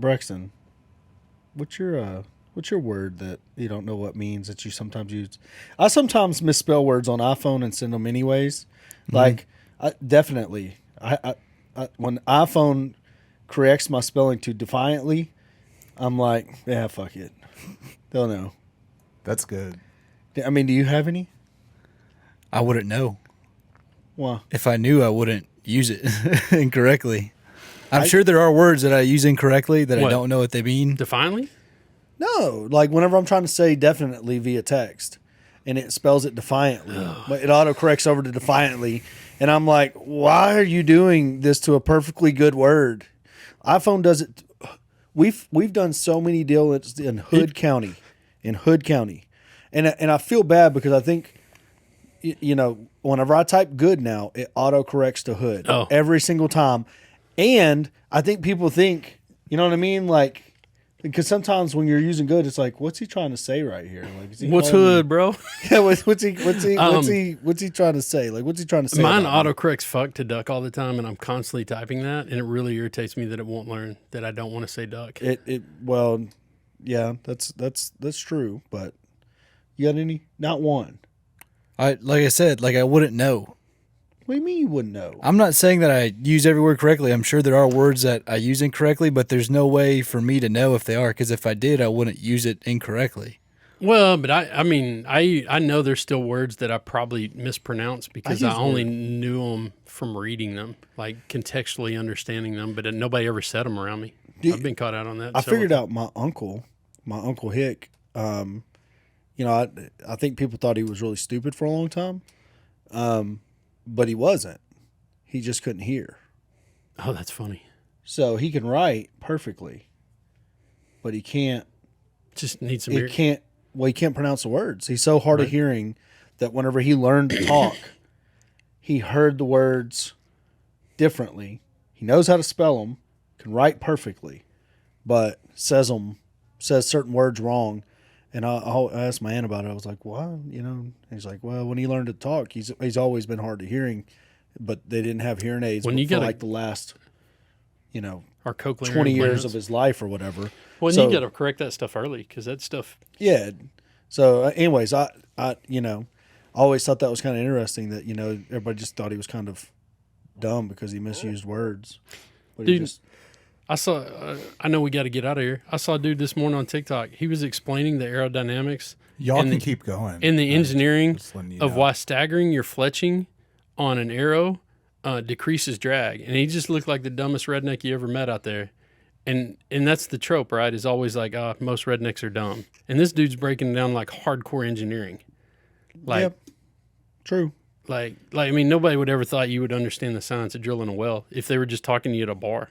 Brexton, what's your word that you don't know what means that you sometimes use? I sometimes misspell words on iPhone and send them anyways. Like, definitely, when iPhone corrects my spelling to defiantly, I'm like, yeah, fuck it. They'll know. That's good. I mean, do you have any? I wouldn't know. Well, If I knew, I wouldn't use it incorrectly. I'm sure there are words that I use incorrectly that I don't know what they mean. Defiantly? no. Like whenever I'm trying to say definitely via text, and it spells it defiantly, but it autocorrects over to defiantly, and I'm like, why are you doing this to a perfectly good word? iPhone does it. We've done so many deals in Hood County, and I feel bad because I think, you know, whenever I type good now, it autocorrects to Hood every single time, and I think people think, you know what I mean, like. Because sometimes when you're using good, it's like, what's he trying to say right here? Like, is he What's calling hood, me- bro? Yeah, what's he trying to say? Like, what's he trying to say? Mine about me? autocorrects fuck to duck all the time, and I'm constantly typing that, and it really irritates me that it won't learn that I don't want to say duck. Well, yeah, that's true. But you got any? Not one. Like I said, I wouldn't know. What do you mean you wouldn't know? I'm not saying that I use every word correctly. I'm sure there are words that I use incorrectly, but there's no way for me to know if they are, because if I did, I wouldn't use it incorrectly. Well, but I mean, I know there's still words that I probably mispronounce because I only knew them from reading them, like contextually understanding them, but nobody ever said them around me. I've been caught out on that. I figured out my uncle Hick. You know, I think people thought he was really stupid for a long time, but he wasn't. He just couldn't hear. Oh, that's funny. So he can write perfectly, but he can't. Just needs some. He can't. Well, he can't pronounce the words. He's so hard of hearing that whenever he learned to talk, he heard the words differently. He knows how to spell them, can write perfectly, but says certain words wrong. And I asked my aunt about it. I was like, "Why?" You know, and he's like, "Well, when he learned to talk, he's always been hard of hearing, but they didn't have hearing aids When you for get like the last, you know, our cochlear 20 years implants. of his life or whatever." Well, So- you got to correct that stuff early because that stuff. Yeah. So, anyways, I you know, I always thought that was kind of interesting that, you know, everybody just thought he was kind of dumb because he misused words. But he Dude, just, I saw. I know we got to get out of here. I saw a dude this morning on TikTok. He was explaining the aerodynamics Y'all and can the- keep going. and the engineering Just letting you of know. why staggering your fletching on an arrow decreases drag. And he just looked like the dumbest redneck you ever met out there. And that's the trope, right? Is always like, most rednecks are dumb. And this dude's breaking down like hardcore engineering. Like, yep. True. like I mean, nobody would ever thought you would understand the science of drilling a well if they were just talking to you at a bar.